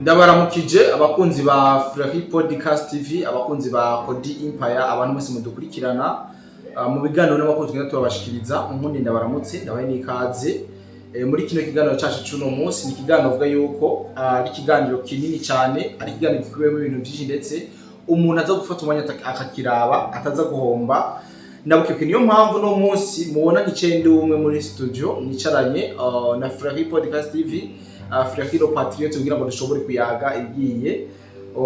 Ndabaramukije abakunzi ba Free Podcast TV, abakunzi ba Kodi Empire, abantu mwese mudukurikirana mu biganiro n'abakunzi tugenda tubashikiriza. Nkundi ndabaramutse ndabaye n'ikaze muri kino kiganiro cyacu cy'uno munsi. Ni kiganiro avuga yuko ari kiganiro kinini cyane, ari kiganiro gikubiyemo ibintu byinshi, ndetse umuntu aza gufata umwanya akakiraba ataza guhomba. Nabuke niyo mpamvu no munsi mubona nicende umwe muri studio nicaranye na Free Podcast TV, Free Patriot, kugira ngo dushobore kuyaga igiye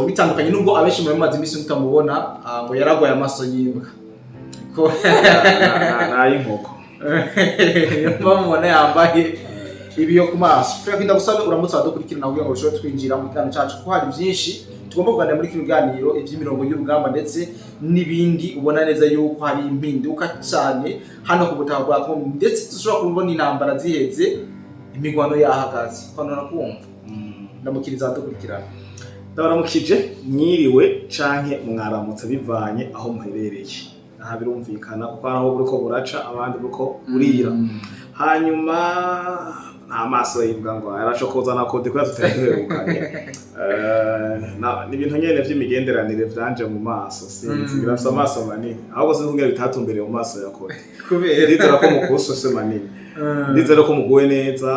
bitandukanye, nubwo abenshi mu mazi imisi mutamubona ngo yaragwaye amaso yimbwa ko nayinkoko mubona yambaye ibiyo ku maso. Free ndagusaba uramutse adukurikirana kugira ngo dushobore twinjira mu kiganiro cyacu, ko hari byinshi tugomba kuganira muri kino kiganiro, iby'imirongo y'urugamba ndetse n'ibindi. Ubona neza yuko hari impinduka cyane hano ku butaka bwa Kongo, ndetse dushobora kubona intambara ziheze, imigwano yahagaze. Kwanura kumva ndamukiriza adukurikirana. Ndabaramukije mwiriwe canke mwaramutse bivanye aho muherereye. Aha birumvikana kuko aho buriko buraca abandi buriko burira. Hanyuma nta maso yibwa ngo aracokoza na kode ko yatuterukanye. Ni ibintu nyene vy'imigenderanire vyanje mu maso, sinzi birafite amaso manini, ahubwo sinkugira bitatumbereye mu maso ya kode kubera ndizera ko mukuso se manini. Ndizera ko muguwe neza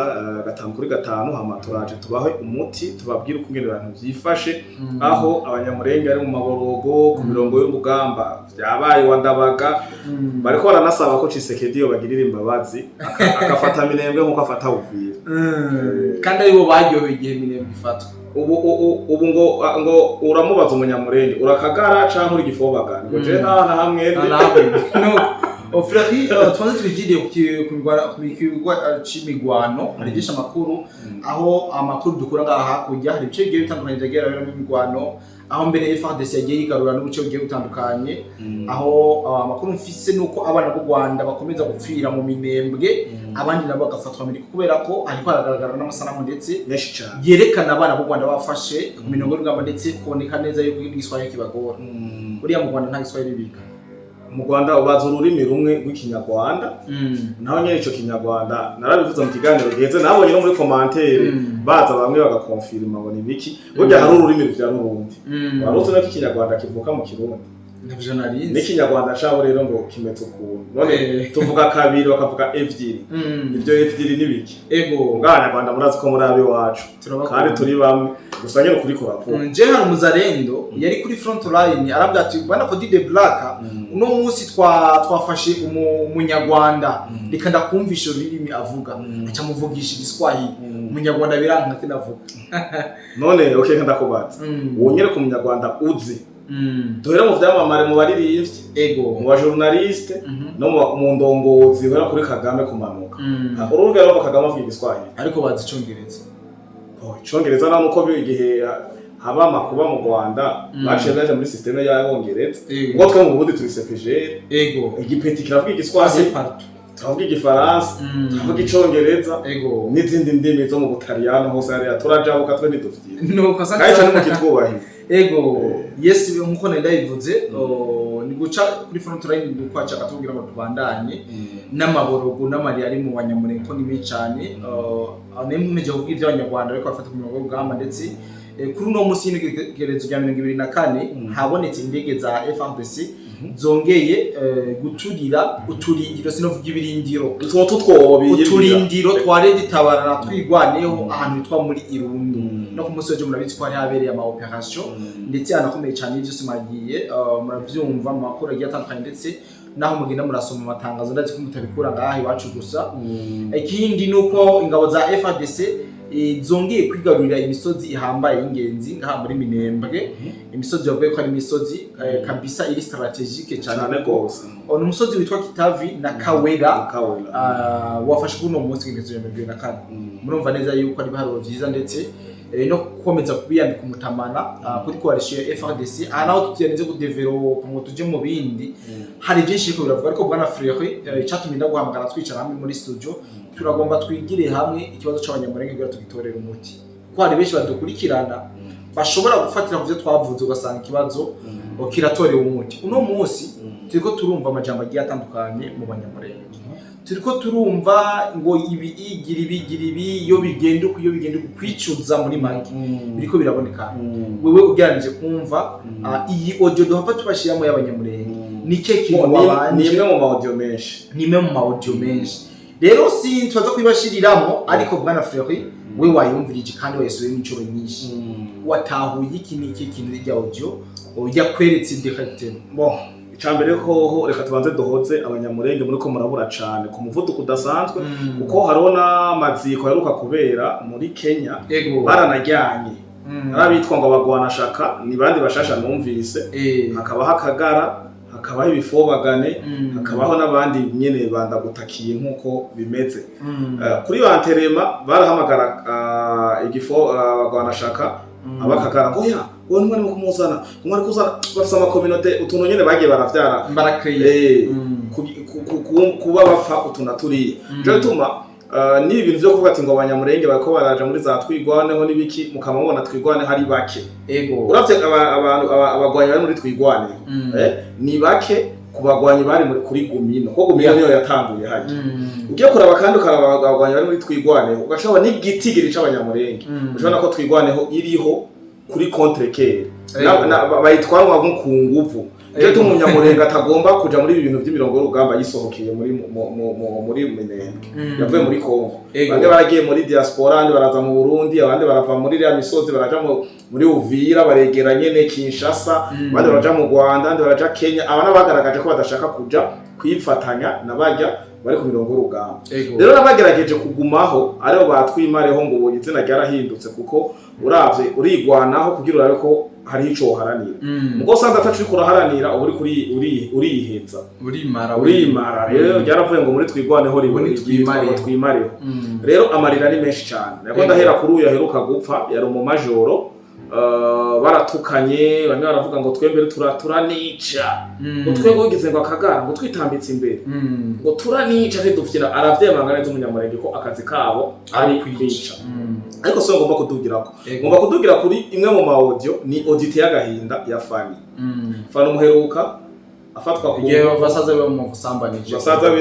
5/5 hama turaje tubahe umuti, tubabwira ukungene abantu vyifashe aho abanyamurenge ari mu maborogo ku mirongo y'urugamba vyabaye wandabaga. Bariko baranasaba ko Cisekedi yo bagirira imbabazi akafata Minembwe nkuko afata Uvira, kandi aribo baryoheye igihe Minembwe ifatwa. Ubu ngo uramubaza umunyamurenge urakagara canke uri gifobagana ngo je na hamwe no Free twanze twigiye ku c'imigwano. Hari byinshi amakuru, aho amakuru dukura ngaha hakurya hari ibice bigiye bitandukanye byagera mu migwano, aho mbere FARDC yagiye yigarura n'ubuce bugiye butandukanye. Aho amakuru mfise nuko abana b'u Rwanda bakomeza gupfira mu Minembwe, abandi nabo bagafatwa muri, kubera ko ariko haragaragara n'amasanamu ndetse menshi cyane yerekana abana b'u Rwanda bafashe ku mirongo y'urugamba, ndetse kuboneka neza yuko igiswahili kibagora. Buriya mu Rwanda nta giswahili biga. Mu Rwanda ubaza ururimi rumwe rw'ikinyarwanda, naho nyene ico kinyarwanda narabivuze mu kiganiro giheze, nabonye no muri commentaire baza bamwe bagakonfirma ngo ni biki. Burya hari ururimi ruvya rurundi, waruzi no kinyarwanda kivuka mu Kirundi ndavyo narinzi n'ikinyarwanda cabo rero ngo kimeze ukuntu. None tuvuga kabiri bakavuga evyiri, ivyo evyiri ni biki? Ego ng'abanyarwanda murazi ko muri abe wacu kandi turi bamwe gusa nyene kuri korapo. Je hari umuzarendo yari kuri front line arabwa ati bana Kodi de Black, uno munsi twafashe umunyarwanda reka ndakumvisha ururimi avuga, aca muvugisha igiswahili. Umunyarwanda biranka kinavuga none okay ndakubaza wonyere ku munyarwanda uzi duhera mu vyamamare mu baririmbyi, ego mu bajournaliste no mu ndongozi hera kuri Kagame kumanuka. Urubuga rwo Kagame avuga igiswahili ariko bazi icongereza. Icongereza na nuko bigihe haba amakuba mu Rwanda baciye baje muri systeme y'abongereza, ngo twe mu Burundi turi CPG, ego igipeti kiravuga igiswahili, turavuga igifaransa, turavuga icongereza, ego n'izindi ndimi zo mu Butaliyano hose ari turajabuka twe ntidufitiye nuko kandi mu kitwubahiye. Ego yes, nkuko ndayivuze ni guca kuri front line dukwaca katubwira ngo tubandanye n'amaborogo n'amari ari mu banyamurenge ko ni cyane. Nemeje kuvuga iby'abanyarwanda ariko bafata ku mirongo y'urugamba, ndetse kuri uno munsi n'igerezo rya 2024 habonetse indege za FARDC zongeye guturira uturindiro, sinovuga ibirindiro, uturindiro tware ditabarana twigwaneho ahantu hitwa muri Irundo. No ku munsi w'ejo murabizi ko hari habereye ama operation ndetse anakomeye cyane, byose magiye murabyumva mu makuru agiye atandukanye, ndetse naho mugenda murasoma amatangazo ndetse ko mutabikura ngaha iwacu gusa. Ikindi nuko ingabo za FARDC zongeye kwigarurira imisozi ihambaye y'ingenzi ngaha muri Minembwe. Imisozi yavuye ko ari imisozi kabisa iri strategique cyane gose. Ono umusozi witwa Kitavi na Kawera wafashe kuno munsi w'ingezo 2024. Murumva neza yuko ari baharo vyiza, ndetse no gukomeza kubiyambika umutamana kuri coalition ya FARDC. Naho tukiyenze ku develop ngo tuje mu bindi, hari byinshi ko biravuga. Ariko bwana Frere cyatumye ndaguhamagara twicara hamwe muri studio, turagomba twigire hamwe ikibazo c'abanyamurenge kugira tugitorera umuti, ko hari benshi badukurikirana bashobora gufatira kuvyo twavuze ugasanga ikibazo kiratorewe umuti. Uno munsi turiko turumva amajambo agiye atandukanye mu banyamurenge, turiko turumva ngo ibi iyo bigenda kwicuza muri make biriko biraboneka. Wewe ugeranije kumva iyi audio duhava tubashiramo y'abanyamurenge nike kintu wabanje, ni imwe mu audio menshi, rero si twaza kwibashiriramo, ariko bwana Ferry we wayumvirije kandi wayisubiye n'inshuro nyinshi, watahuye iki niki kintu rya audio yakweretse directeur. Bon, icambere hoho reka tubanze dohoze abanyamurenge muri ko murabura cyane ku muvuduko udasanzwe, kuko harona maziko yaruka kubera muri Kenya baranajyanye arabitwa ngo abagwana shaka ni bandi bashasha numvise, hakabaho Akagara, hakabaho ibifobagane, hakabaho n'abandi nyene bandagutakiye nkuko bimeze. Kuri banterema barahamagara abagwana shaka abakagara ngo ya wowe n'umwana wo kumuzana umwana kuzana bafite ama communauté utuntu nyene bagiye baravyara barakriye kuba bapfa utuna turiye je bituma ni ibintu byo kuvuga ati ngo abanyamurenge bariko baraja muri za twigwaneho nibiki mukamabona twigwane hari bake. Uravye abantu abagwanyi bari muri twigwane ni bake ku bagwanyi bari muri kuri Gumino, ko Gumino niyo yatanguye haje. Ugiye kuraba kandi ukaraba abagwanyi bari muri twigwane ugashobora n'igitigiri c'abanyamurenge, ushobora ko twigwaneho iriho kuri contre care bayitwarwa ku nguvu. Je tumunyamurenge atagomba kuja muri ibintu by'imirongo y'urugamba yisohokeye muri Minembwe, yavuye muri Kongo, bamwe baragiye muri diaspora, abandi baraza mu Burundi, abandi barava muri ya misozi baraja muri Uvira baregeranye ne Kinshasa, abandi baraja mu Rwanda, abandi baraja Kenya. Abana bagaragaje ko badashaka kuja kwifatanya nabajya bari ku mirongo y'urugamba. Rero nabagerageje kugumaho ariho batwimareho ngo ubonye izina ryarahindutse, kuko uravye urigwanaho kugira urabe ko hari ico haranira. Mugo sanza atacu kuraharanira uburi kuri uriheza urimara. Rero byaravuye ngo muri twigwaneho ribone twimareho. Rero amarira ni menshi cyane, nako ndahera kuri uyu yaheruka gupfa yari mu majoro. Baratukanye, bamwe baravuga ngo twembere turanica, ngo twego ugize ngo Akagara ngo twitambitse imbere, ngo turanica ntidufitira. Aravyemanga neza umunyamurenge ko akazi kabo ari kwica, ariko so ngomba kudugirako, ngomba kudugira kuri imwe mu audio, ni audite y'agahinda ya Fani. Fani umuheruka afatwa ku gihe basaza be mu kusambanije, basaza be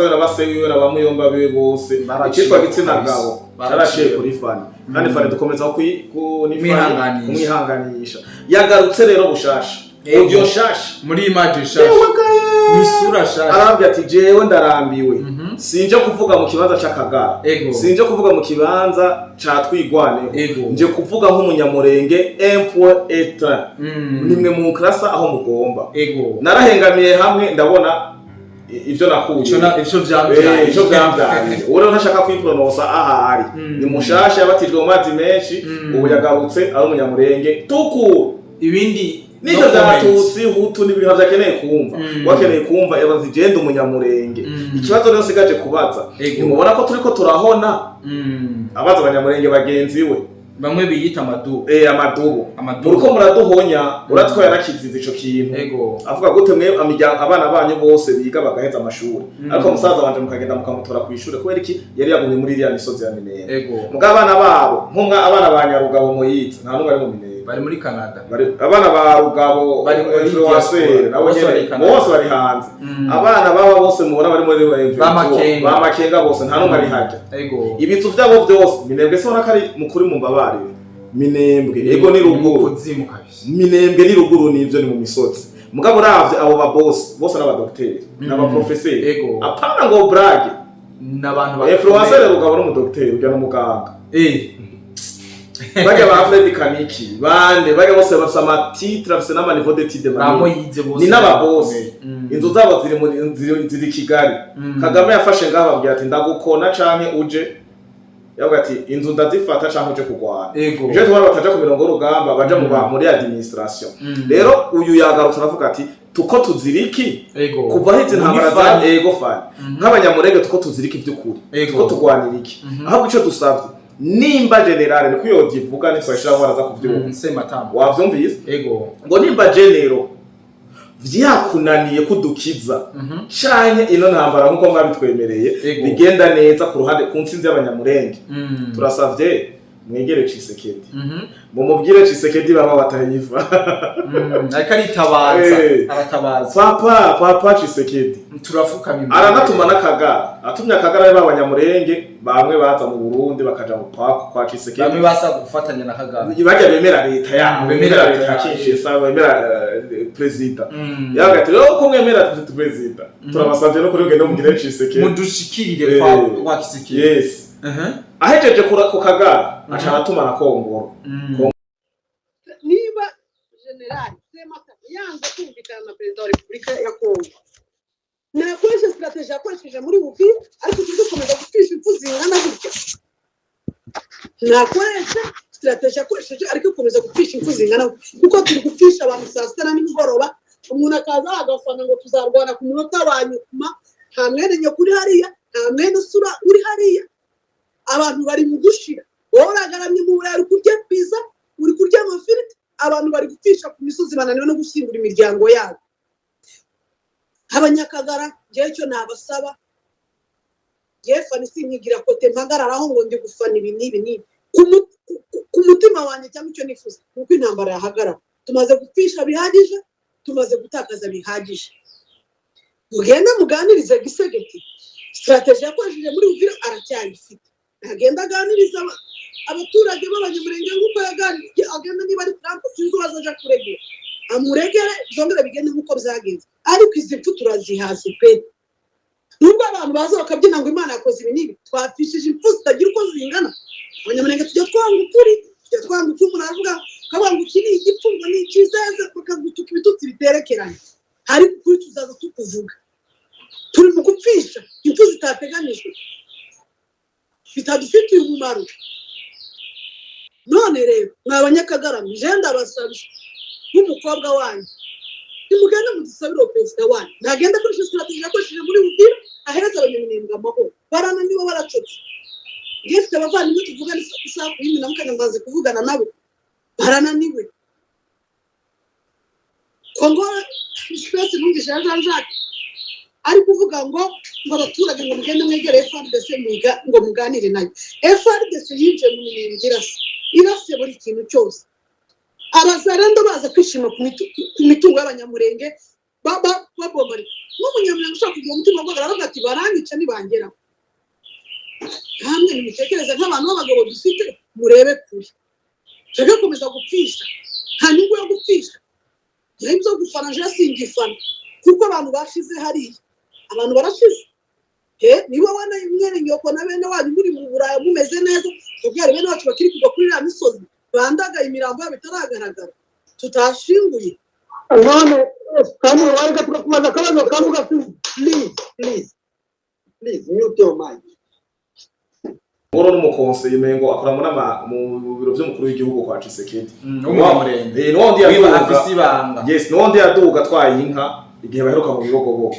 n'abasewiwe n'abamuyomba be bose ikitwa gitsina gabo cyaraciye kuri Fani. Kandi Fani dukomeza kumwihanganisha. Yagarutse rero bushasha, audio shasha muri image shasha, misura shasha. Arambye ati jewe ndarambiwe, sinje kuvuga mu kibanza c'Akagara, sinje kuvuga mu kibanza ca twigwaneho, nje kuvuga nk'umunyamurenge M.E.T. nimwe mu klasa aho mugomba. Narahengamiye hamwe ndabona ivyo nakuye ivyo vyambyaye uri ntashaka kwipronosa ahari. Ni mushasha yabatijwe mu mazi menshi, ubu yagarutse ari umunyamurenge tuku. Ibindi niko byatutsi hutu n'ibintu byakeneye kumva, wakeneye kumva yabazi genda umunyamurenge. Ikibazo rero sigaje kubaza, nimubona ko turiko turahona abaza abanyamurenge bagenzi we bamwe biyita amadubo uruko muraduhonya uratwa yarakiziza ico kintu. Avuga gute mwe abana banyu bose biga bagaheza amashuri, ariko musaza wanje mukagenda mukamutora ku ishure kubera iki yari yagumye muri iriya misozi ya Minembwe. Muga abana babo nkumwa abana ba Nyarugabo Moyize nta numwe ari mu Minembwe, bari muri Canada. Abana ba Rugabo bari muri influencer nabo bose bari hanze. Abana baba bose mubona bari muri ba Makenga bose nta numwe ari haje. Ibitu vyabo byose Minembwe sona kari mukuri mu mbabare Minembwe ni ruguru, Minembwe ni ruguru, nivyo ni mu misozi. Mugabo ravye abo ba boss bose n'abadokiteri n'abaprofesseur, apana ngo brage n'abantu ba influencer. Rugabo n'umudokiteri ujya no muganga bajya ba Fred Kaniki bande bajya bose bafite amatitre bafite n'amaniveau d'étude ni n'ababoss. Inzu zabo ziri Kigali. Kagame yafashe ngaho babwira ati ndagukona canke uje, yavuga ati inzu ndazifata canke uje kugwana. Je tubara bataja ku mirongo y'urugamba baja muri administration. Rero uyu yagarutse aravuga ati tuko tuziriki kuva hizi ntambara za Fani nk'abanyamurenge, tuko tuziriki by'ukuri, tuko tugwanira iki. Ahubwo ico dusavye nimba generale ni kuyo divuga ni twashira baraza kuvyumva wavyumvise ngo nimba genero vyakunaniye kudukiza canke ino ntambara nkuko mwabitwemereye bigenda neza ku ruhande ku ntsinzi y'abanyamurenge, turasavye mwegere Tshisekedi mumubwire Tshisekedi baba batayiva ariko aritabaza aratabaza papa Tshisekedi turafukamye aranatuma n'akagara atumye akagara b'abanyamurenge bamwe baza mu Burundi bakaja mu kwa Tshisekedi bamwe basa gufatanya na Kagame bajya bemera leta ya bemera leta Kinshasa bemera president yagati ko mwemera president turabasavye no kuri no mugire Tshisekedi mudushikirire kwa Tshisekedi yes ahejeje ku kagara aca atuma na Kongoro niba general Semata yanze kumvikana na president wa Republika ya Kongo nakoresha strategy yakoresheje muri Uvira ariko tuzakomeza gutwisha impfu zingana gutya nakoresha strategy yakoresheje ariko komeza gutwisha impfu zingana kuko turi gutwisha abantu saa sita n'imugoroba umuntu akaza agafana ngo tuzarwana ku munota wa nyuma nta mwene nyo kuri hariya nta mwene usura uri hariya abantu bari mu gushira wowe uragaramye mu burari kurya pizza uri kurya amafiriti abantu bari gutwisha ku misozi bananiwe no gushyingura imiryango yabo abanyakagara jewe cyo nabasaba Jefa nisinyigira kote mpagararaho ngo ndi gufana ibi nibi ku mutima wanjye cyangwa icyo nifuza kuko intambara yahagara tumaze gupfisha bihagije tumaze gutakaza bihagije mugenda muganirize Gisegeti strategy yakoresheje muri Uvira aracyayifite agenda aganiriza abaturage b'abanyamurenge nk'uko yaganiriye agenda niba ari Trump sinzi wazaje kuregera amuregere zongera bigende nk'uko byagenze ariko izi mpfu turazihaze pe nubwo abantu baza bakabyina ngo Imana yakoze ibi nibi twafishije impfu zitagira uko zingana abanyamurenge tujya twanga ukuri tujya twanga uko umuntu aravuga kabanga ukiri igipfungo n'ikizeze bakagutuka ibitutsi biterekeranye ariko ukuri tuzaza tukuvuga turi mu gupfisha impfu zitateganijwe bitadufitiye umumaro none rero mwabanyakagarama jenda basabye nk'umukobwa wanyu nimugenda mudusabire perezida wanyu ntagenda kuri strategy yakoresheje muri Uvira ahereza abanyamurenge amahoro barananiwe baracotse ngifite abavandimwe tuvugana isaha y'imwe na mukanya mbaze kuvugana nabo barananiwe Kongo stress numvise Jean-Jacques ari kuvuga ngo abaturage ngo mugende mwegere FARDC ngo muganire nayo FARDC yinje mu minembwe irase buri kintu cyose abazarendo baza kwishima ku mitungo y'abanyamurenge babomari n'umunyamurenge ushaka kugira umutima ngo aravuga ati barangica nibangera hamwe nimitekereza nk'abantu b'abagabo dufite murebe kuri cyo komeza gupfisha nta nyungu yo gupfisha yemzo gufana je singifana kuko abantu bashize hari abantu barashize niba wana imwere nyoko na bene wanyu muri mu Buraya mumeze neza kubyara bene wacu bakiri kugwa kuri ya misozi bandaga imirambo yabo bitaragaragara tutashinguye none kandi wareka tukakubaza kabazo kamuga please mute your mic Ngoro n'umukonseye mengo akora mu biro by'umukuru w'igihugu kwa Tshisekedi umurenge n'undi afise ibanga yes n'undi yaduga twaye inka igihe baheruka mu bigogo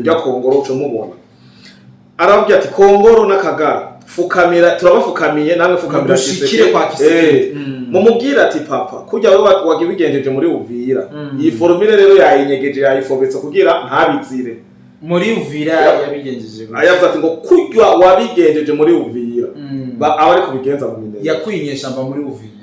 bya Kongoro cyo mubona arabwira ati Kongoro n'akagara fukamira turabafukamiye namwe fukamira Tshisekedi kwa Tshisekedi mumubwira ati papa kujya we wagibigenjeje muri Uvira iyi formule rero yayinyegeje yayifobetse kugira ntabizire muri Uvira yabigenjeje ayavuze ati ngo kujya wabigenjeje muri Uvira abari kubigenza mu minembwe yakwinyesha mba muri Uvira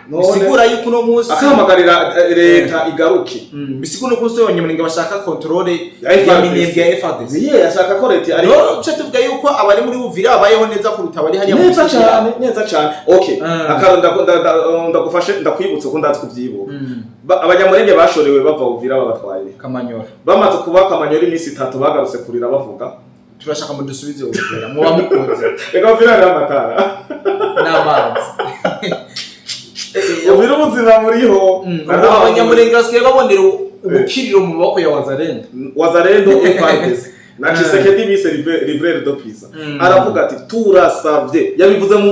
bisigura yuko no munsi akamagarira leta igaruke bisigura ko so abanyamurenge bashaka controle ya minembwe ya FARDC ashaka ko leta ari cyo tuvuga yuko abari muri Uvira bayeho neza kuruta abari hariya neza cyane okay ndagufashe ndakwibutse ko ndazi kuvyibuka abanyamurenge bashorewe bava Uvira babatwaye Kamanyora bamaze kuba Kamanyora iminsi 3 bagarutse kurira bavuga turashaka mu dusubize Uvira muba mukunze reka Uvira n'amatara n'amazi Uvira ubuzima muriho abanyamurenge basigaye babonera ubukiriro mu maboko ya Wazarendo FARDC na Tshisekedi bise livreur de pizza aravuga ati turasavye yabivuze mu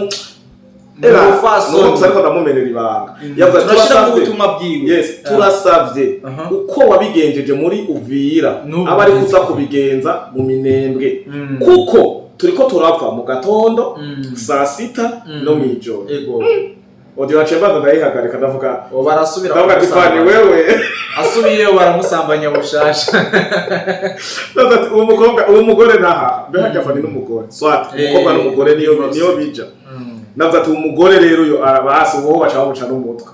no ariko ndamumenera ibanga yavuze turashaka ubutumwa bwiwe yes turasavye uko wabigenjeje muri Uvira abari kuza kubigenza mu minembwe kuko turiko turapfa mu gatondo saa 6 no mwijoro Odi wachembaza ndayihagarika ndavuga barasubira ndavuga tifani wewe asubiyeyo baramusambanya bushasha uwo mugore naha behajya fani n'umugore swat umukobwa n'umugore niyo bija navuze ati umugore rero uyo arabasi uwo baca bamuca n'umutwe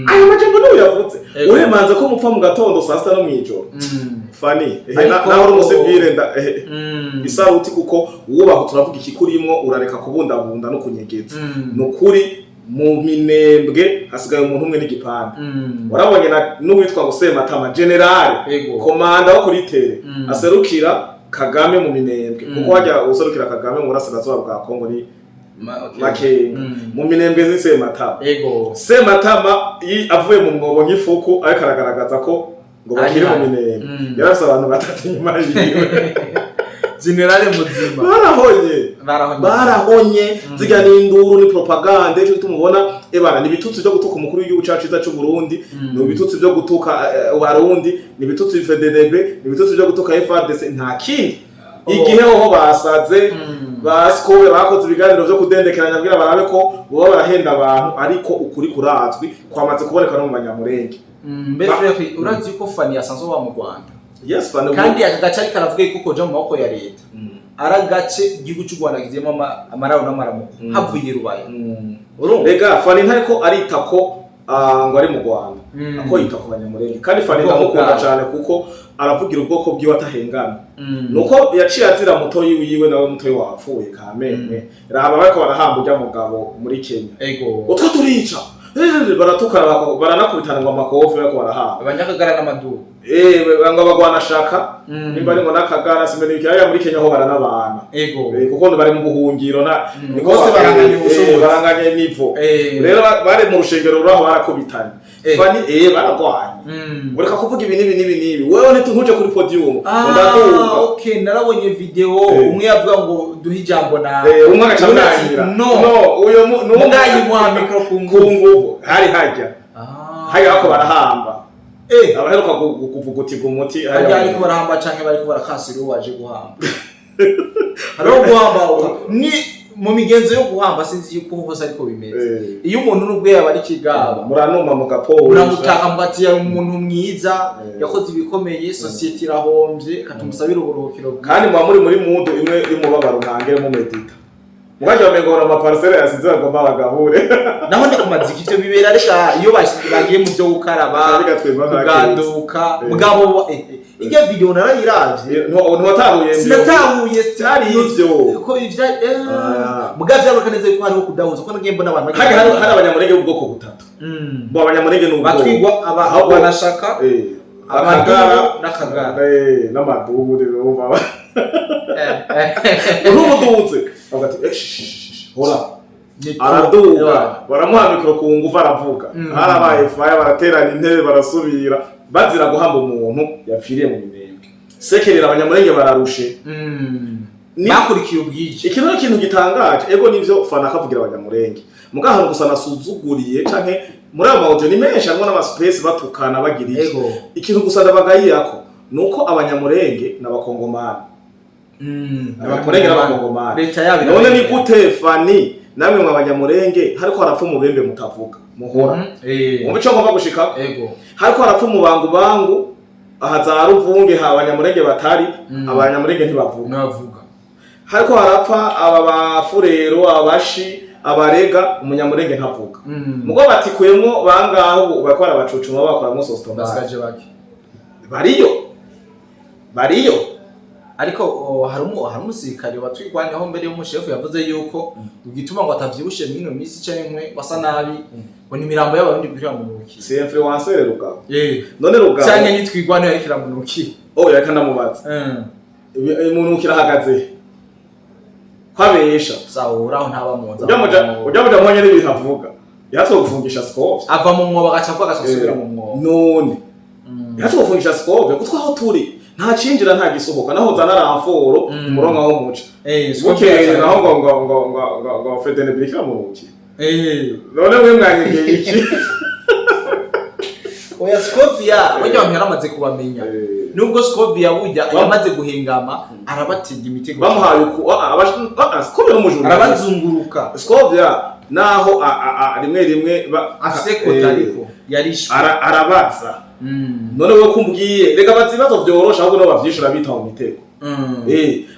ayo majambo niyo yavuze uremanze ko mupfa mu gatondo saa sita no mw'ijoro Fani naho uri umusivile isaruti kuko wubaho turavuga iki kurimwo urareka kubundabunda no kunyegeza nukuri mu minembwe hasigaye umuntu umwe n'igipande warabonye n'uwitwa ngo Sematama general komanda wo kuri tere aserukira Kagame mu minembwe kuko wajya userukira Kagame mu burasirazuba bwa Kongo ni Makenga mu minembwe zi Sematama avuye mu mwobo nk'ifuku ariko aragaragaza ko ngo bakire mu minembwe yarafise abantu batatu nyuma yiwe General Muzima barahonye ziga n'induru ni propaganda cyo tumubona ebana ni bitutsi byo gutuka umukuru w'igihugu cyacu cy'u Burundi ni bitutsi byo gutuka Warundi ni bitutsi FDLB ni bitutsi byo gutuka FARDC nta kindi igihe ho basaze baskobe bakoze ibiganiro byo kudendekeranya kugira barabe ko bo barahenda abantu ariko ukuri kurazwi kwamaze kuboneka no mu banyamurenge mbese urazi ko Fani yasanzwe wa mu Rwanda yes Fani kandi akagace ari karavuga yuko koja mu maboko ya leta aragace igihugu cy'u Rwanda gizemo amarawo n'amaramuko havuye rubaye rega Fani ntariko arita ko ngo ari mu Rwanda ako yita ku banyamurenge kandi Fani ndamukunda cyane kuko aravugira ubwoko bwiwe atahengana nuko yaciye azira mutoyi wiwe nawe mutoyi wapfuye Kameme raba bariko barahamba ujya mugabo muri Kenya utwo turica baratukana baranakubitana ngo amakovu bariko barahamba abanyakagara n'amaduru ngo bagwana shaka nimba ari ngo nakagara simene bikaya muri Kenya ho baranabana kuko bari mu buhungiro bose baranganye nivo rero bari mu rushengero ruraho barakubitana Fani baragwanye ureka kuvuga ibi nibi wewe ntuje kuri podium ndaduka okay narabonye video umwe yavuga ngo duhe ijambo na umwe agacamwanira no uyo n'umwanyi mu micro kunguvu hari hajya ako barahamba abaheruka kuvugutiga umuti ariko barahamba canke bariko barakasira uwaje guhamba haro guhamba ni mu migenzo yo guhamba sinzi yuko hose ariko bimeze iyo umuntu n'ubwe yaba ari kigaba muranuma mu gaporo muramutaka mugati ya umuntu mwiza yakoze ibikomeye society irahombye katumusabira uburuhukiro kandi muri mundo imwe y'umubabaro ntangere mu medita mugaje bamegora ama parcelle yasize agomba bagabure naho ndi kumaziki ivyo bibera reka iyo bagiye mu byo gukaraba kuganduka mugabo ijya video narayiravye ntiwatahuye sinatahuye cyari ivyo ko ivya mugavye yarukaneze ko hariho kudahuza ko nagiye mbona abantu hari abanyamurenge b'ubwoko butatu bo abanyamurenge n'ubwoko batwigwa abanashaka abagara n'akagara n'amadubu rero baba urumudutse bagati hora araduga baramuha mikro ku nguvu aravuga harabaye faya baraterana intebe barasubira bazira guhamba umuntu yapfiriye mu minembwe sekerera abanyamurenge bararushe nakurikiye ubwije ikintu gitangaje ego nivyo Fana akavugira abanyamurenge mugahantu gusa nasuzuguriye canke muri abo audio ni menshi harimo n'ama space batukana bagiriye ikintu gusa ndabagayirako nuko abanyamurenge n'abakongomani abanyamurenge n'abakongomani leta yabi none ni gute Fani namwe mu abanyamurenge hariko harapfa mu bembe mutavuga muhora mu bico ngomba gushika hariko harapfa mu bangu ahaza ruvunge ha abanyamurenge batari abanyamurenge ntibavuga hariko harapfa aba bafurero abashi abarega umunyamurenge ntavuga mugo batikuyemo bangaho bakora abacucuma bakoramo sostomba basigaje baki bariyo ariko hari umusirikare watwigwanyaho mbere y'umushefu yavuze yuko ugituma ngo atavyibushe mwino misi cyane wasa nabi ngo ni mirambo y'abarundi kwira mu nuki c'est influencer Rugabo none Rugabo cyane nitwigwanira ariko iramunuki yakanda mubaza umuntu kirahagaze kwabesha sawura aho ntaba munza ujya mwanya n'ibintu avuga yatwo gufungisha scope ava mu mwobo agacavuga agasubira mu mwobo none yatwo gufungisha scope gutwaho turi nta cinjira nta gisohoka naho zana ramforo umurongo aho muca bukeye naho ngo Fedene Birika mu ruki none mwe mwanyegeye iki oya Scovia wajya bamwe yaramaze kubamenya nubwo Scovia bujya yamaze guhengama arabatinda imitego bamuhaye uko Scovia n'umujuru arabazunguruka Scovia naho rimwe afise kotariko yarishwe arabaza none we kumbwiye rega bazibazo byorosha ahubwo no bavyishura bita mu mitego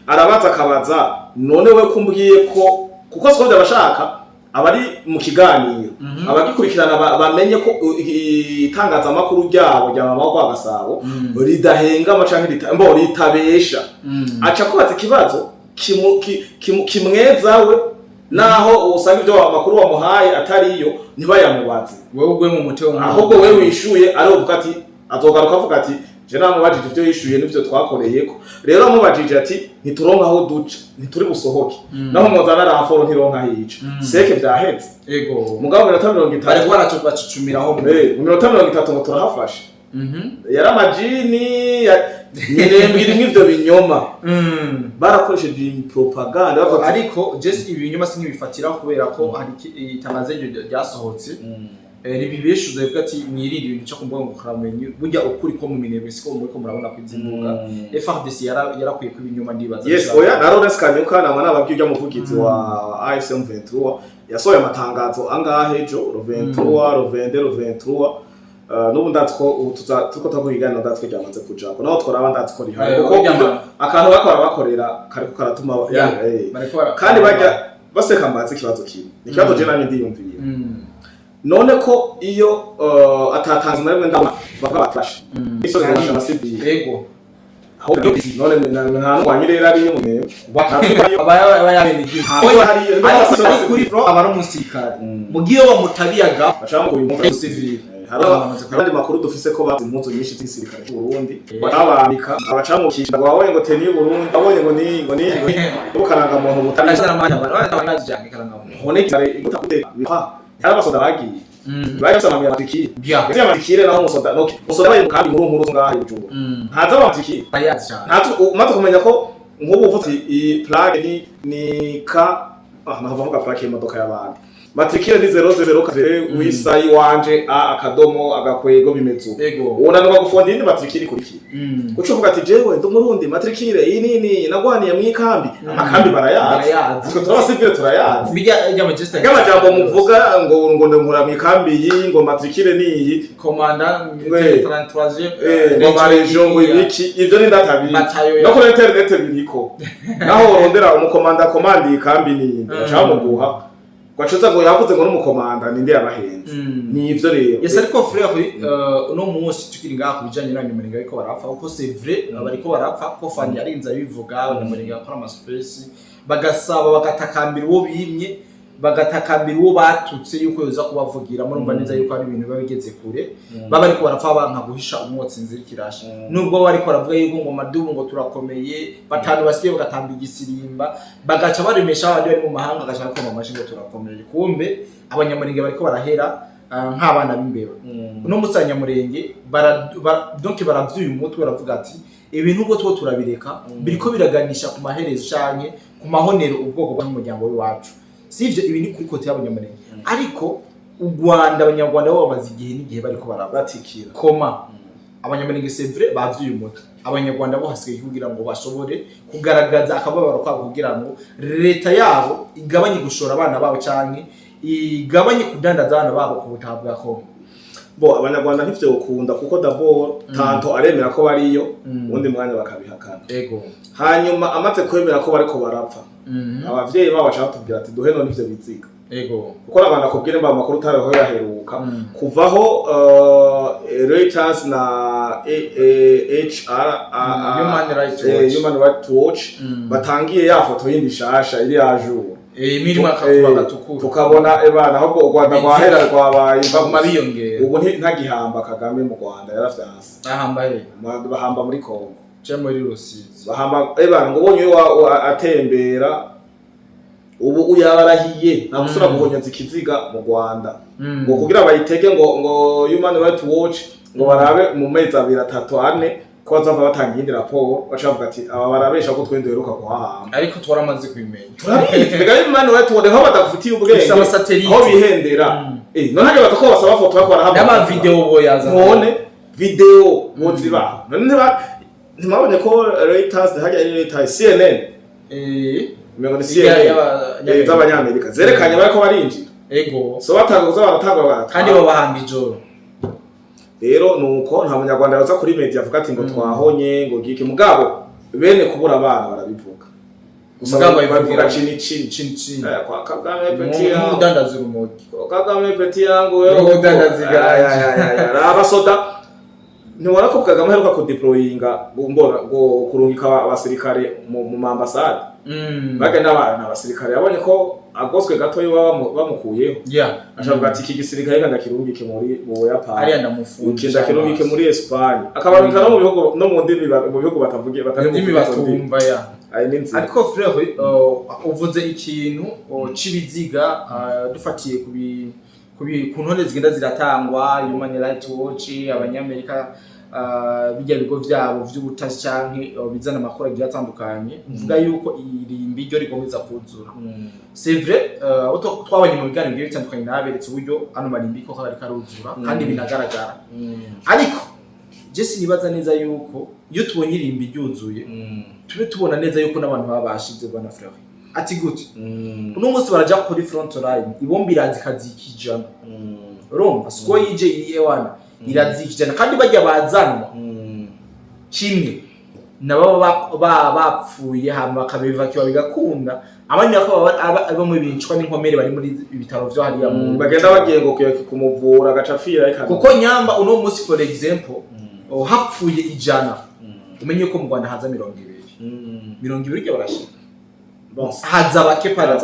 arabaza akabaza none we kumbwiye ko kuko Scovia bashaka abari mu kiganiro abagikurikirana bamenye ko itangazamakuru ryabo rya mama wa Gasabo ridahengama canke ritabesha aca kubaza ikibazo kimwezawe naho usanga ibyo amakuru wamuhaye atariyo ntibayamubaze wewe ugwe mu mutwe ahubwo wewe wishuye arovuga ati azogaruka avuga ati je namubajije ibyo yishuye n'ivyo twakoreyeko rero amubajije ati ntituronka aho duca ntituri busohoke naho muzana raforo ntironka hica seke vyahetse yego mugabo 30 bari baracucumiraho mu 30 ngo turahafashe yari amajini nyirembiri nk'ivyo binyoma barakoresheje propaganda bavuga ariko just ibinyoma sinkibifatiraho kubera ko hari itangazo ryasohotse ribibeshuza bivuga ati mwirinde ibintu cyo kumbuga ngo kuramenye burya ukuri ko mu minebwe siko muri ko murabona kwizimbuga FRDC yarakwiye kubinyuma ndibaza yes oya na Lawrence Kanyuka nama nababwiye umuvugizi wa AFC M23 yasohoye amatangazo angahe ejo Ro23 n'ubu ndatwo tuko takuigana ndatwo ryamaze kujako naho twaraba ndatwo rihaye kuko akantu bakorera kariko karatuma kandi bajya baseka amazi kibazo kimwe ikibazo je nanye ndiyumviye none ko iyo atatanze nawe ndaba babatashe iso zirasha basivye yego aho none nta kwanyirera ari yo mwe abayabene kuri abari umusirikare mugiyo bamutabiyaga bashaka ko uyu civil harandi makuru dufise ko bazi impuzu nyinshi z'isirikare cy'u Burundi barabambika abacamukisha wawe ngo teni y'u Burundi abonye ngo ni ukaranga muntu mutanazana amanya barajyange karanga muntu hone kare igutakude bifa yarabasoda bagiye bari basamamiye amatiki bya amatiki naho musoda baye mukambi nkuru ngaho ijuru ntaza amatiki bayazi cyane ntazo umaze kumenya ko nk'ubu uvuze iyi plaque ni ka navuga plaque y'imodoka y'abandi matrikire ni 00 kare wisayi wanje akadomo agakwego bimezo ubona no gufonda indi matrikire kuriki kuco vuga ati jewe ndo murundi matrikire iyi nini nagwaniye mwikambi amakambi barayazi turabasivile turayazi bijya y'amajesta y'amajambo muvuga ngo nkora mwikambi iyi ngo matrikire ni iyi commandant 33e ngo marejo ngo ibiki ivyo ni ndatabi no kuri internet biriko naho urondera umukomanda komandi ikambi ni ndacamuguha kwachoza ngo yavuze ngo n'umukomanda ninde yabahenze ni ivyo rero yes ariko frère no munsi tukiri ngaha kubijanye n'abanyamuringa ariko barapfa uko c'est vrai bariko barapfa ko fani yarinza bivuga abanyamuringa bakora ama space bagasaba bagatakambira uwo bimye bagatakambira uwo batutse yuko yoza kubavugira murumva neza yuko ari ibintu babigeze kure baba ariko barapfa banka guhisha umwotsi nzira kirasha nubwo bariko baravuga yuko ngo madubu ngo turakomeye batanu basiye bagatamba igisirimba bagaca baremesha abandi bari mu mahanga gacha ko mamashi ngo turakomeye kumbe abanyamuringe bariko barahera nk'abana b'imbero no musanya murenge donc baravyuye umutwe baravuga ati ibintu ubwo two turabireka biriko biraganisha ku maherezo canke ku mahonero ubwoko bw'umuryango w'iwacu sivyo ibi ni kuri kote y'abanyamurenge ariko u Rwanda abanyarwanda bo bamaze igihe n'igihe bariko barabatikira koma abanyamurenge c'est vrai bavyuye umutwe abanyarwanda bo hasigaye kugira ngo bashobore kugaragaza akababaro kwabo kugira ngo leta yabo igabanye gushora abana babo canke igabanye kudandaza abana babo ku butaha bwa Kongo bo abanyarwanda ntivyo ukunda kuko d'abord tanto aremera ko bariyo undi mwanya bakabihakana ego hanyuma amaze kwemera ko bariko barapfa abavyeyi babo bashaka tubwira ati duhe none ivyo biziga ego kuko abantu akubwira mba makuru taraho yaheruka kuvaho Reuters na Human Rights Watch batangiye ya foto yindi shasha iri ajuru imirimo akakuba gatukura tukabona ebana ahubwo u Rwanda rwahera rwabaye baguma biyongera ubu ntagihamba Kagame mu Rwanda yarafyase ahambaye bahamba muri Kongo je muri Rusizi bahamba ebana ngo bonye atembera ubu uyabarahiye nta musura guhonyaza ikiziga mu Rwanda ngo kugira bayitege ngo Human Rights Watch ngo barabe mu mezi 2 3 4 ko bazava batanga indi raporo bacavuga ati aba barabesha ko twende heruka kuhahamba ariko twaramaze kwimenya turabizi mbega Human Rights Watch aho badafitiye ubwenge aho bihendera none hage batako basaba foto bakora hamba n'ama video boyaza none video boziba none ntimabonye ko Reuters hajya ari Reuters CNN Mengo ni CNN z'abanyamerika zerekanye bariko barinjira ego so bataguza baratagwa kandi babahamba ijoro rero nuko nta munyarwanda yaza kuri media avuga ati ngo twahonye ngo gike mugabo bene kubura abana barabivuga Mugabo bavuga chini chini chin kwa Kagame peti yangu umudandaza urumogi Kagame peti yangu wewe umudandaza ya abasoda ntiwara ko Kagame heruka kudeployinga mbona ngo kurungika abasirikare mu ambasade bagenda abasirikare yabonye ko agoswe gato yo bamukuyeho ashavuga ati iki gisirikare kanga kirungike muri Buyapani ari ndamufunga kinda kirungike muri Espagne akabarunka no mu bihugu no mu ndimi mu bihugu batavugiye ndimi batumva ya ariko frère uvuze ikintu cibiziga dufatiye ku ntore zigenda ziratangwa Human Rights Watch abanyamerika bijya bigo vyabo vy'ubutasi canke bizana amakuru agiye atandukanye uvuga yuko irimbi ryo rigomeza kuzura c'est vrai twabanye mu biganiro bigiye bitandukanye naberetse uburyo ano marimbi ko kari karuzura kandi binagaragara ariko Jesse nibaza neza yuko iyo tubonye irimbi ryuzuye tube tubona neza yuko n'abantu babashije bana frère ati gute uno munsi baraja kuri front line ibombi irazikazikijana urumva siko yije iwana irazikijana kandi bajya bazanwa kimwe nababa bapfuye hama bakabivakiwa bigakunda abandi bako abo mu bincwa n'inkomere bari muri ibitaro vyo hariya mu bagenda bagiye ngo kumuvura agacafira kuko nyamba uno munsi for example hapfuye ijana umenye ko mu Rwanda haza 200 ryo barashika haza bake para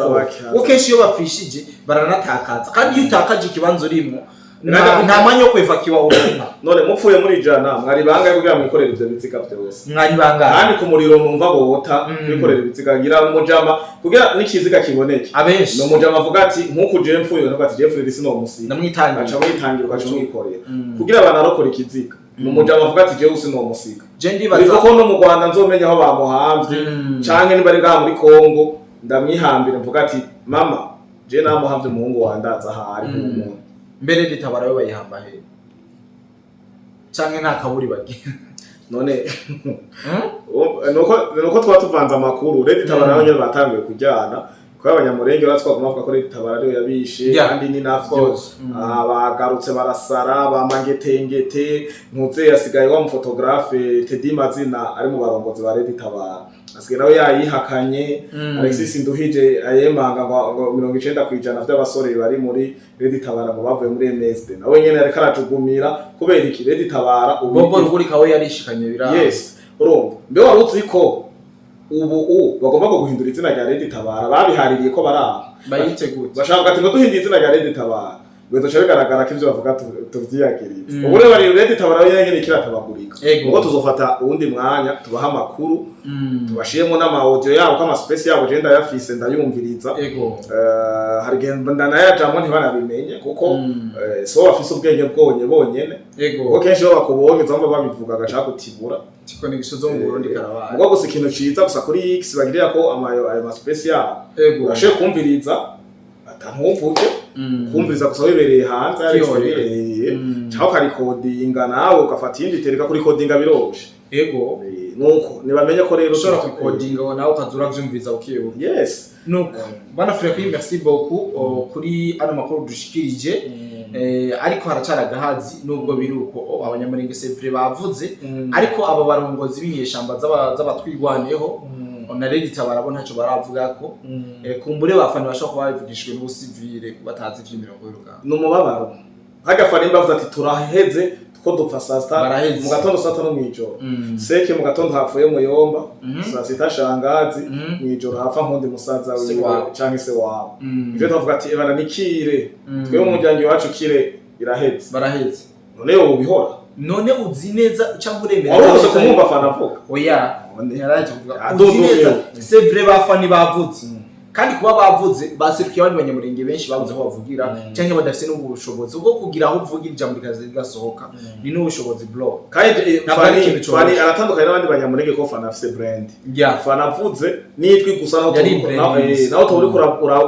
ukenshi iyo bapfishije baranatakaza kandi iyo utakaje ikibanzo urimo nta mwanya wo kwevakiwa urumva none mupfuye muri jana mwari bangaye kugira mwikorera ivyo biziga byose mwari bangaye kandi ku muriro numva bota kwikorera ibiziga ngira umujama kugira n'ikiziga kiboneke abenshi no mujama avuga ati nkuko je mfuye no ati je mfuye sino musi namwitangira aca mwitangira ukaca mwikorera kugira banarokora ikiziga no mujama avuga ati je usino musiga je ndibaza ko no mu Rwanda nzomenya aho bamuhamvye canke niba ari ngaha muri Kongo ndamwihambira mvuga ati mama je namuhamvye umuhungu wandaza hari umuntu mbere ritabara yo bayihamba he canke nta kaburi bagira none nuko twatuvanze amakuru redi tabara nayo nyene batangiye kujyana kwa abanyamurenge baratwa kumavuga ko redi tabara ryo yabishe kandi ni nafyo bagarutse barasara bamangetengete ntuze yasigaye wa mufotographe Teddy Mazina ari mu barongozi ba redi tabara asigaye nawe yayihakanye Alexis Nduhije ayemanga ngo 90% by'abasore bari muri redi tabara ngo bavuye muri MSD nawe nyene ari karajugumira kubera iki redi tabara ubwo ruguri kawe yarishikanye bira yes urumva mbe warutse ko ubu bagomba guhindura izina rya redi tabara babihaririye ko baraha bayiteguye bashaka ati ngo duhindura izina rya redi tabara ngo doce bigaragara ko ivyo bavuga tuvyiyagiritse ubu rero bari redi tabara yengene kiratabagurika ngo tuzofata uwundi mwanya tubaha amakuru tubashiremo n'ama audio yabo kama space yabo je ndayafise ndayumviriza hari genda ndanayajamwe ntibanabimenye kuko so bafise ubwenge bwonyene kuko kenshi bo bakubonye zamba babivuga agaca gutibura tiko ni gishozo mu Burundi karabaye ngo gusa ikintu ciza gusa kuri X bagirira ko ayo space yabo bashe kumviriza atantumvuke kumviriza gusa wibereye hanze ari cyangwa kari codinga nawe ugafata indi tereka kuri codinga biroshe nuko nibamenye ko rero ushobora kukodinga nawe ukazura vyumviza ukiyo yes nuko bana frère merci beaucoup kuri ano makuru dushikirije ariko haracara gahazi nubwo biruko abanyamurenge sevre bavuze ariko aba barongozi b'inyeshamba z'abatwirwaneho na redi tabara ntaco baravuga ko kumbure bafani bashaka kubavugishwe n'ubusivile batazi ivy'imirongo y'urugamba n'umubabaro hagafana imbavuze ati turaheze ko dupfa sasta mu gatondo sata no mwijoro seke mu gatondo hapfuye muyomba sita shangazi mwijoro hapfa nkundi musaza wiwe canke se wawe ivyo tuvuga ati ebana nikire twe mu muryango wacu kire iraheze baraheze none yo bihora none uzi neza cyangwa uremera ariko kumumva fana vuga oya yaraje kuvuga uzi neza c'est vrai bafani bavuze kandi kuba bavuze baserukiye abandi banyamurenge benshi babuze aho bavugira cyangwa badafite n'ubushobozi bwo kugira aho uvugira ijambo rikazohoka ni n'ubushobozi bro kandi fani aratandukanye n'abandi banyamurenge ko fana afite brand fana avuze nitwi gusa naho turi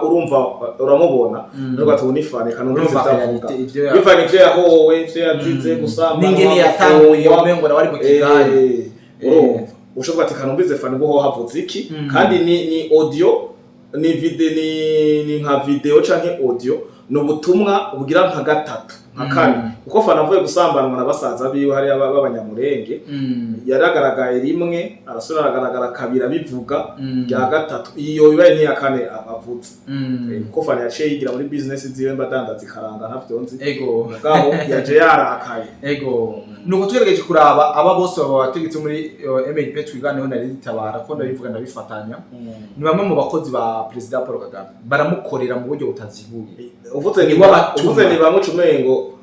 urumva uramubona nubwo atubona ifani kanumvise bitavuga bivanye ivyo yahowe ivyo yazize gusamba n'ingene yatanguye umengo na wari mu kigari urumva ushobora ati kanumvise fani bo havuze iki kandi ni audio ni nka video canke audio no butumwa bugira nka gatatu akane kuko fana avuye gusambanwa na basaza biwe hari b'abanyamurenge yaragaragaye rimwe arasura aragaragara kabira bivuga bya gatatu iyo bibaye ni akane avutse kuko fana yaciye yigira muri business ziwe mbadandaza ikaranga ntafite nzi ego ngabo yaje yarakaye ego nuko twegerageje kuraba aba bose baba bategetse muri MLP twiganeho na Tabara ko ndabivuga ndabifatanya ni bamwe mu bakozi ba President Paul Kagame baramukorera mu buryo butazibuye uvuze ni bamucumengo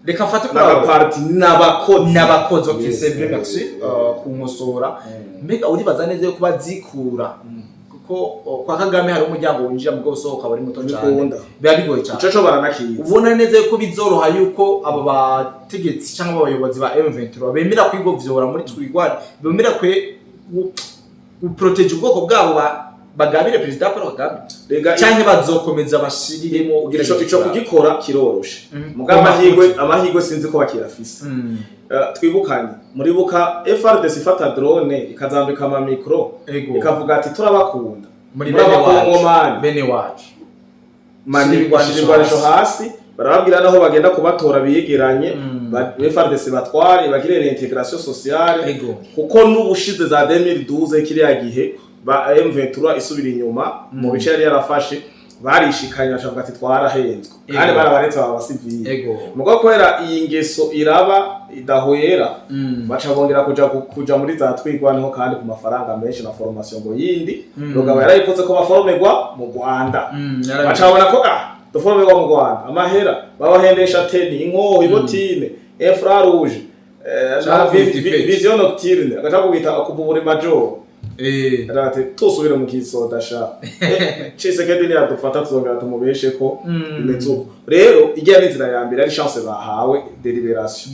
reka mfate kuri aba party n'abakozi okay c'est vrai merci kumusora mbega uribaza neza yo kuba zikura kuko kwa Kagame hari umuryango winjira mu gosohoka bari muto cyane biba bigoye cyane ico baranakiye ubona neza yuko bizoroha yuko aba bategetsi cyangwa abayobozi ba M23 bemera kwigovyora muri twigwari bemera guprotege ubwoko bwabo bagabire President Paul Kagame cyane bazokomeza bashiriremo ugira ico kugikora kiroroshe mugabo amahirwe sinzi ko bakirafise twibukanye muri buka FRDC ifata drone ikazambika ama micro ikavuga ati turabakunda muri bene wacu mani bigwanisho hasi barababwira naho bagenda kubatora biyegeranye FRDC batware bagire reintegration sociale kuko n'ubushize za 2012 kiriya gihe ba M23 isubira inyuma mu bice yari yarafashe barishikanye bacavuga ati twarahenzwe kandi barabaretse aba basivile mugo kwera iyi ngeso iraba idahwera baca bongera kuja muri za twigwaneho kandi ku mafaranga menshi na formation ngo yindi rugaba yarayipotse ko baformerwa mu Rwanda baca babona ko duformerwa mu Rwanda amahera babahendesha teni inkoho ibotine infra rouge vision nocturne agaca kubita akubura major arate tosubira mu kisoda sha Tshisekedi ni adufata tuzongera tumubeshe ko bimezuko rero igiye n'inzira ya mbere ari chance bahawe deliberation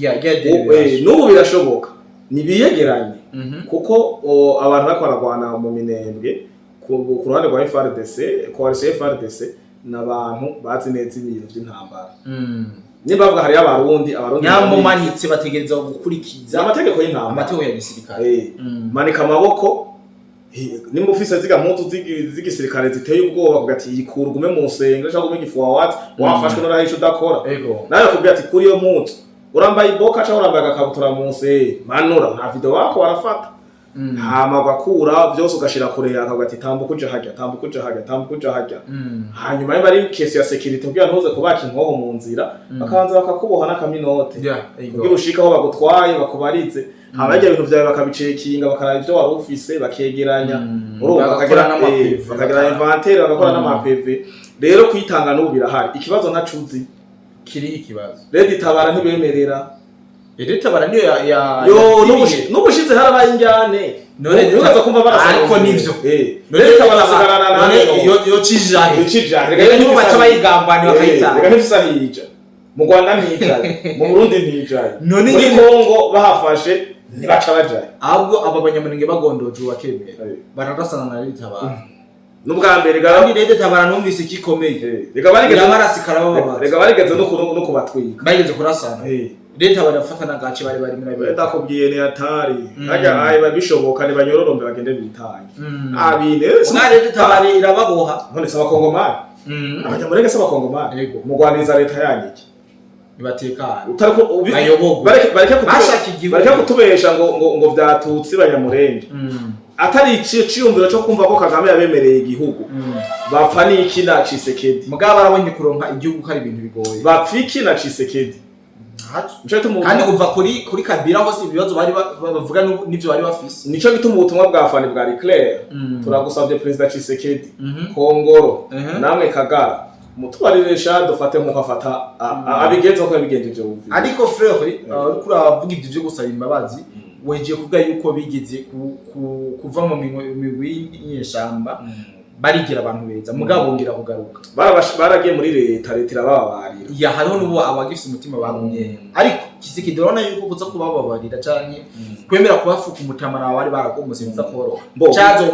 n'ubu birashoboka nibiyegeranye kuko abantu bakwaragwana mu minembwe ku ruhande rwa FRDC coalition FRDC n'abantu bazi neza ibintu by'intambara niba bavuga hari abarundi nyamumanitse bategereza gukurikiza amategeko y'intambara amategeko ya gisirikare manika amaboko nimba ufise ziga mpuzu z'igisirikare ziteye ubwoba kugati yikura ugume mu nsenga cyangwa ugume gifuwa wati wafashwe n'urahisha udakora nayo kubwira ati kuri iyo mpuzu urambaye iboka cyangwa urambaye agakabutura mu nse manura nta video wako warafata hama bakura byose ugashira kure yakavuga ati tambuka uje hajya hanyuma niba ari case ya security kugira ntuze kubaka inkoho mu nzira bakabanza bakakuboha n'akaminote kugira ushika aho bagutwaye bakubarize abajya ibintu byawe bakabicekinga bakaraba ivyo wari ufise bakegeranya bakagira inventaire bagakora n'amapv rero kwitanga n'ubu birahari ikibazo ntacuzi kiri ikibazo Lady Tabara ntibemerera Tabara niyo n'ubushize harabaye injyane none ukaza kumva barasa ariko nivyo Lady Tabara sigarana yo cijahe rega niyo baca bayigambana bakayita rega ntifisahija mu Rwanda ntijaye mu Burundi ntijaye none muri Kongo bahafashe ntibaca bajaye ahubwo aba banyamurenge bagondoje bakemera bararasana na Lady Tabara n'ubwa mbere kandi Lady Tabara numvise kikomeye rega barigeze barasikara baba rega barigeze no kubatwika bageze kurasana Lady Tabara afata nagace bari muri ndakubwiye ni atari haja ayi babishoboka ni banyororombe bagende bitanye abine na Lady Tabara irababoha none saba kongomani abanyamurenge saba kongomani mu Rwanda leta yanyiki nibatekana utariko ayobogo bareke kutubesha ngo vyatutsi banyamurenge atari iciyumviro cyo kumva ko Kagame yabemereye igihugu bapfa n'iki na Tshisekedi mugabo barabonye kuronka igihugu kari ibintu bigoye bapfiki na Tshisekedi kandi kuva kuri Kabila hose ibibazo bari bavuga n'ibyo bari bafise nico gituma ubutumwa bwa fani bwa Leclerc turagusavye President Tshisekedi Kongoro namwe Kagara mutwariresha dufate nko afata abigenza ko yabigenjeje ubu ariko frère kuri abavuga ibyo byo gusaba imbabazi weje kuvuga yuko bigeze kuva mu migwi y'ishamba barigira abantu beza mugabo bongera kugaruka baragiye muri leta irababarira ya hariho n'ubu abagifite umutima bagumye ariko Tshisekedi dorona yuko kuza kubababarira canke kwemera kubafuka umutamara wari baragomose biza koro cyazo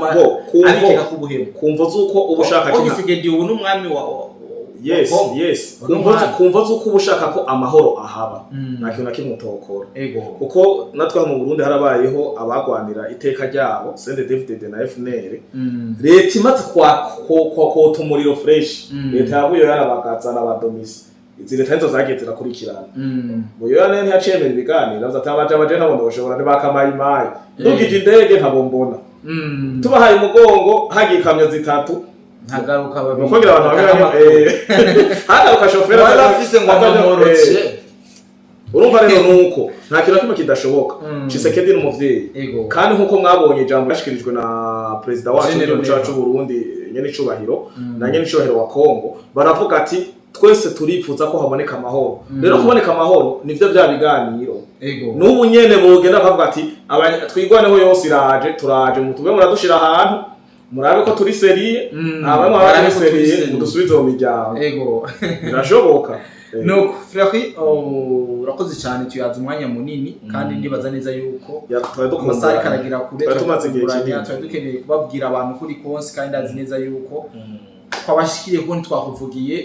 ariko kubuhema kumva zuko ubushaka Tshisekedi ubu n'umwami wa yes kumva zuko ubushaka ko amahoro ahaba nakintu nakimutokora kuko natwe mu Burundi harabayeho abagwanira iteka ryabo Sende David na FNL leta imaze kwa umuriro fresh leta yabuye yarabagaza n'abadomisi izi leta nizo zagiye zirakurikirana Buyoya ntiyacemera ibiganiro avuze ati abaje ntabona bashobora ne bakamayimayi ndugije indege ntabombona tubahaye umugongo hagiye ikamyo zitatu ntagaruka babiri kugira abantu hagaruka shoferi barafise ngo amorotse urumva rero nuko nta kintu kimwe kidashoboka Tshisekedi n'umuvyeyi kandi nkuko mwabonye ijambo yashikirijwe na president wacu w'igihugu cyacu Burundi nyene icubahiro na nyene icubahiro wa Kongo baravuga ati twese turifuza ko haboneka amahoro rero kuboneka amahoro nivyo bya biganiro n'ubu nyene bogenda bavuga ati twigwaneho yose iraje turaje mutube muradushira ahantu murabe ko turi seriye abamwe bari seriye mudusubize mu miryango birashoboka no Frère urakoze cyane tuyaza umwanya munini kandi ndibaza neza yuko amasari karagira kure twari dukeneye kubabwira abantu kuri konsi kandi azi neza yuko twabashikiriye ko ntitwakuvugiye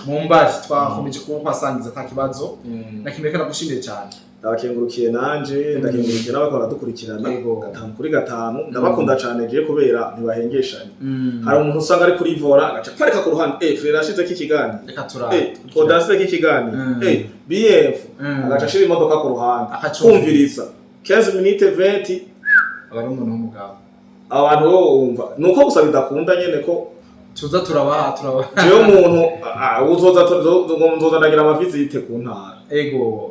mu mbari twakomeje kubasangiza atakibazo nakimekana gushimire cyane ndabakengurukiye nanje ndakengurukiye n'abakora dukurikirana 5 kuri 5 ndabakunda cyane je kubera ntibahengeshanye hari umuntu usanga ari kuri vora agaca pareka ku ruhande Frère ashize k'ikiganiro reka turabe kodase k'ikiganiro BF agaca shira imodoka ku ruhande kumviriza 15 minutes 20 abari umuntu w'umugabo abantu wumva nuko gusa bidakunda nyene ko tuza turabaha jewe umuntu uzoza ndagira amavizite ku ntara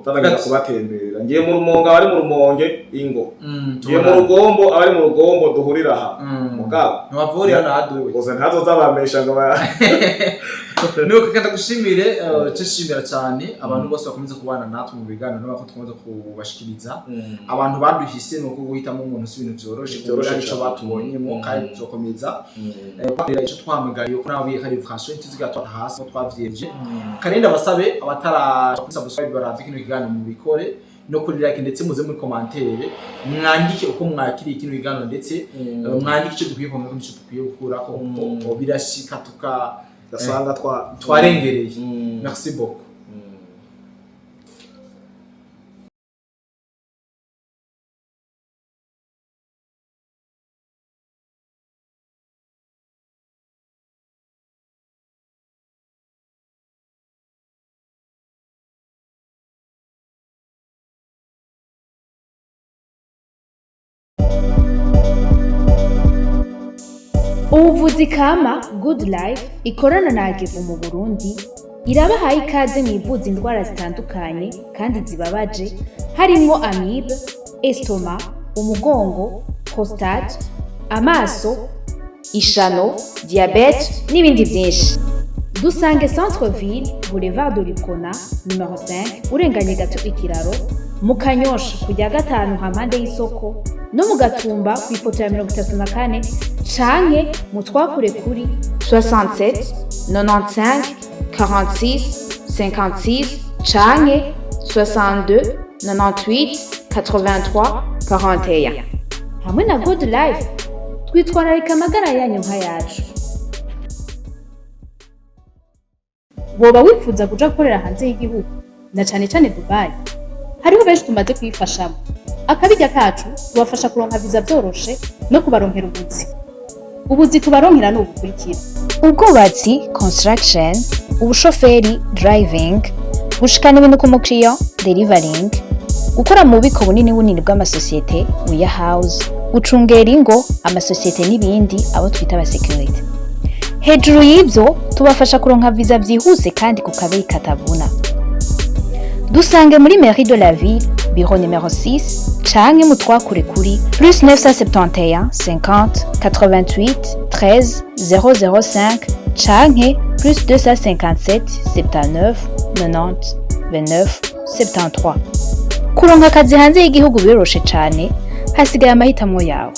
tanagira kubatemberera ngiye mu rumonge abari mu rumonge ingo ngiye mu rugombo abari mu rugombo duhurira aha mugabo ntibavurira naduwe gusa ntazoza bamesha ngo nuko kandi gushimire cyishimira cyane abantu bose bakomeza kubana natwe mu biganiro n'abako tukomeza kubashikiriza abantu baduhise nuko guhitamo umuntu si ibintu byoroshe cyo batubonyemo kandi tukomeza kwabira icyo twamagariye ko nawe hari François tuzigatwa hasi twavyeje kandi abasabe abatara subscribe baravye kino kiganiro mu bikore no kuri like ndetse muze muri commentaire mwandike uko mwakiriye kino kiganiro ndetse mwandike icyo dukwiye kumenya n'icyo dukwiye gukura ko birashika gasanga twarengereye merci beaucoup Ubuvuzi kama Good Life ikorana na Agevu mu Burundi irabahaye ikaze mu ivuza indwara zitandukanye kandi zibabaje harimo amibe, estoma, umugongo, prostate, amaso, ishano, diabete n'ibindi byinshi. Dusange Centre Ville, Boulevard de Lukona, numero 5, urenganye gato ikiraro, mu Kanyosha kujya gatanu hampande y'isoko no mu Gatumba ku ipoto ya 34 canke mutwakure kuri 67 95 46 56 canke 62 98 83 41. Hamwe na Good Life twitwararika amagara yanyu nka yacu. Woba wifuza kuja gukorera hanze y'igihugu na cane cane Dubai? Hariho benshi tumaze kwifashamo. Akabijya kacu tubafasha kuronka visa byoroshe no kubaronkera ubuzi tubaronkera no gukurikira: ubwubatsi construction, ubushoferi driving, gushikana ibintu ku mukiriya delivering, gukora mu bubiko bunini bw'amasosiyete warehouse, gucungera ingo amasosiyete n'ibindi abo twita aba security. Hejuru y'ibyo tubafasha kuronka visa byihuse kandi ku kabeyi katavuna. Dusange muri Mairie de la Ville, bureau numéro 6, canke mutwakure kuri plus 971 50 88 13 005 canke plus 257 79 90 29 73. Kuronka akazi hanze y'igihugu biroroshe cane, hasigaye amahitamo yawe.